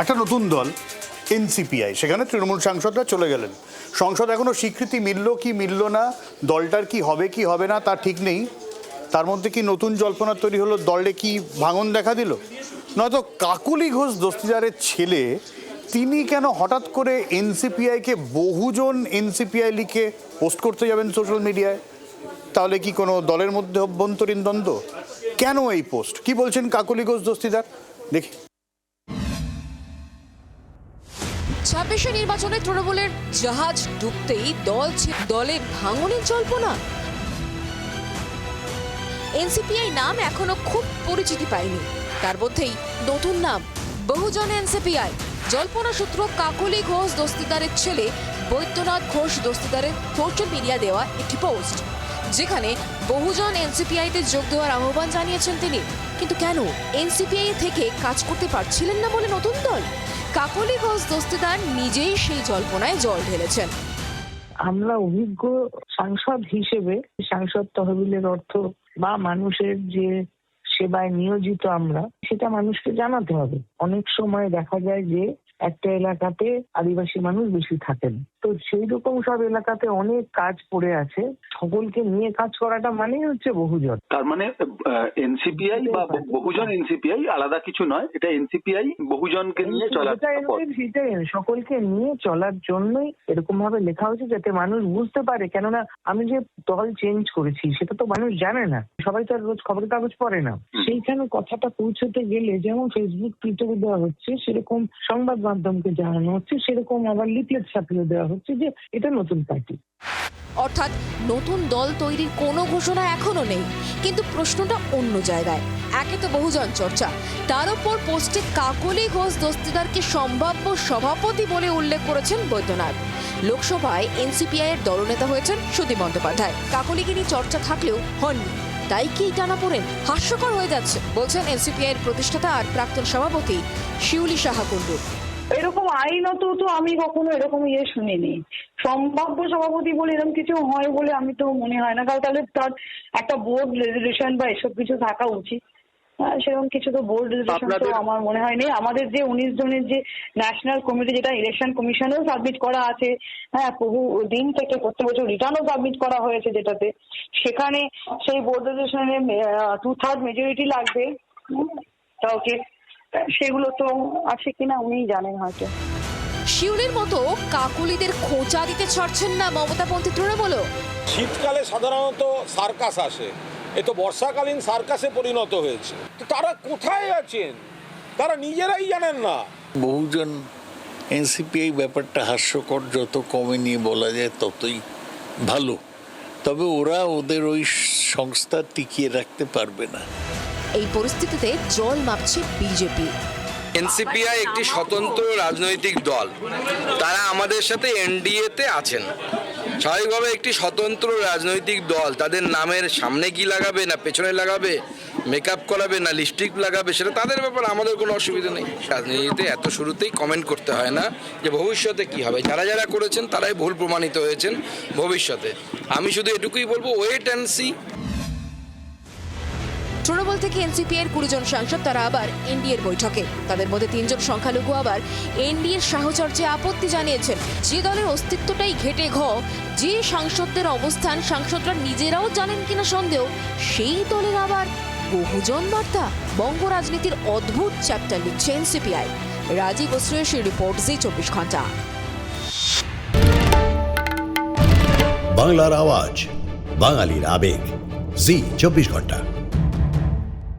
একটা নতুন দল এনসিপিআই, সেখানে তৃণমূল সাংসদরা চলে গেলেন। সংসদ এখনো স্বীকৃতি মিলল কি মিলল না, দলটার কি হবে কি হবে না তা ঠিক নেই। তার মধ্যে কি নতুন জল্পনা তৈরি হলো, দলে কি ভাঙন দেখা দিল? নয়তো কাকলি ঘোষ দস্তিদারের ছেলে তিনি কেন হঠাৎ করে এনসিপিআইকে বহুজন এনসিপিআই লিখে পোস্ট করতে যাবেন সোশ্যাল মিডিয়ায়? তাহলে কি কোনো দলের মধ্যে অভ্যন্তরীণ দ্বন্দ্ব? কেন এই পোস্ট? কি বলছেন কাকলি ঘোষ দস্তিদার, দেখি। ২৬শে নির্বাচনে তৃণমূলের জাহাজ ডুবতেই দলে ভাঙনের জল্পনা। এনসিপিআই নাম এখনো খুব পরিচিতি পায়নি, তার মধ্যেই নতুন নাম বহুজন এনসিপিআই। জল্পনা সূত্র কাকলি ঘোষ দস্তিদারের ছেলে বৈদ্যনাথ ঘোষ দস্তিদারের সোশ্যাল মিডিয়া দেওয়া একটি পোস্ট, যেখানে বহুজন এনসিপিআইতে যোগ দেওয়ার আহ্বান জানিয়েছেন তিনি। কিন্তু কেন এনসিপিআই থেকে কাজ করতে পারছিলেন না বলে নতুন দল? কাকলি ঘোষ দস্তিদার নিজেই সেই জল্পনায় জল ঢেলেছেন। আমরা অভিজ্ঞ সাংসদ হিসেবে সাংসদ তহবিলের অর্থ বা মানুষের যে সেবায় নিয়োজিত আমরা, সেটা মানুষকে জানাতে হবে। অনেক সময় দেখা যায় যে একটা এলাকাতে আদিবাসী মানুষ বেশি থাকেন, তো সেই রকম সব এলাকাতে অনেক কাজ পড়ে আছে। সকলকে নিয়ে কাজ করাটা মানেই হচ্ছে বহুজন। তার মানে এনসিপিআই বা বহুজন এনসিপিআই আলাদা কিছু নয়, এটা এনসিপিআই বহুজনকে নিয়ে চলার সেটাই সকলকে নিয়ে চলার জন্যই এরকম ভাবে লেখা হয়েছে, যাতে মানুষ বুঝতে পারে। কেননা আমি যে দল চেঞ্জ করেছি সেটা তো মানুষ জানে না, সবাই তো আর রোজ খবরের কাগজ পড়ে না। সেইখানে কথাটা পৌঁছতে গেলে যেমন ফেসবুক টুইটারে দেওয়া হচ্ছে, সেরকম সংবাদ মাধ্যমকে জানানো হচ্ছে, সেরকম আবার লিফলেট ছাপিয়ে দেওয়া হচ্ছে যে এটা নতুন পার্টি। অর্থাৎ নতুন দল তৈরির কোনো ঘোষণা এখনো নেই, কিন্তু প্রশ্নটা অন্য জায়গায়। একে তো বহুজন চর্চা, তার উপর পোস্টে কাকলি ঘোষ দস্তিদারকে সম্ভাব্য সভাপতি বলে উল্লেখ করেছেন বৈদ্যনাথ। লোকসভায় এনসিপিআই এর দলনেতা হয়েছেন সুদীপ বন্দ্যোপাধ্যায়। কাকলিকে নিয়ে চর্চা থাকলেও হননি, তাই কি টানাপোড়েন হাস্যকর হয়ে যাচ্ছে বলছেন এনসিপিআই এর প্রতিষ্ঠাতা আর প্রাক্তন সভাপতি শিউলি সাহা কুণ্ডু। এরকম আইনত তো আমি কখনো এরকম শুনিনি। সম্ভাব্য সভাপতি বলে এরকম কিছু হয় বলে আমি তো মনে হয় না, কারণ তাহলে তার একটা বোর্ড রেজুলেশন বা এসব কিছু থাকা উচিত। সেরকম কিছু তো বোর্ড রেজুলেশন তো আমার মনে হয়নি। আমাদের যে 19 জনের যে ন্যাশনাল কমিটি, যেটা ইলেকশন কমিশনেও সাবমিট করা আছে, বহু দিন থেকে প্রত্যেক বছর রিটার্নও সাবমিট করা হয়েছে, যেটাতে সেখানে সেই বোর্ড রেজুলেশনে 2/3 মেজরিটি লাগবে কাউকে, সেগুলো তো আছে কিনা উনিই জানেন হয়তো। শিউলির মতো কাকুলিদের খোঁচা দিতে ছাড়ছেন না মমতাপন্থী তৃণমূলও। শীতকালে সাধারণত সার্কাস আসে, এ তো বর্ষাকালীন সার্কাসে পরিণত হয়েছে। তো তারা কোথায় আছেন তারা নিজেরাই জানেন না। বহুজন এনসিপিআই ব্যাপারটা হাস্যকর, যত কমে নিয়ে বলা যায় ততই ভালো। তবে ওরা ওদের ওই সংস্থা টিকিয়ে রাখতে পারবে না। এই পরিস্থিতিতে জল মাপছে বিজেপি। এনসিপিআই একটি স্বতন্ত্র রাজনৈতিক দল, তারা আমাদের সাথে এনডিএতে আছেন। স্বাভাবিকভাবে একটি স্বতন্ত্র রাজনৈতিক দল তাদের নামের সামনে কি লাগাবে না পেছনে লাগাবে, মেকআপ করাবে না লিপস্টিক লাগাবে, সেটা তাদের ব্যাপার, আমাদের কোনো অসুবিধা নেই। রাজনীতিতে এত শুরুতেই কমেন্ট করতে হয় না যে ভবিষ্যতে কি হবে। যারা যারা করেছেন তারাই ভুল প্রমাণিত হয়েছেন ভবিষ্যতে। আমি শুধু এটুকুই বলবো, ওয়েট অ্যান্ড সি। তৃণমূল থেকে এনসিপিআই এর 20 জন সাংসদ তারা আবার এনডিএর বৈঠকে। তাদের মধ্যে 3 জন সংখ্যালঘু আবার এনডিএর সাহচর্যে আপত্তি জানিয়েছেন। যে দলের অস্তিত্বটাই ঘেটে যে সাংসদদের অবস্থান সাংসদরা নিজেরাও জানেন কিনা সন্দেহ, সেই দলের আবার বহুজন বার্তা। বঙ্গ রাজনীতির অদ্ভুত চ্যাপ্টার লিখছে এনসিপিআই। রাজীব শ্রেয়সীর রিপোর্ট, জি 24 ঘন্টা। বাংলার আওয়াজ, বাঙালির আবেগ, জি 24 ঘন্টা।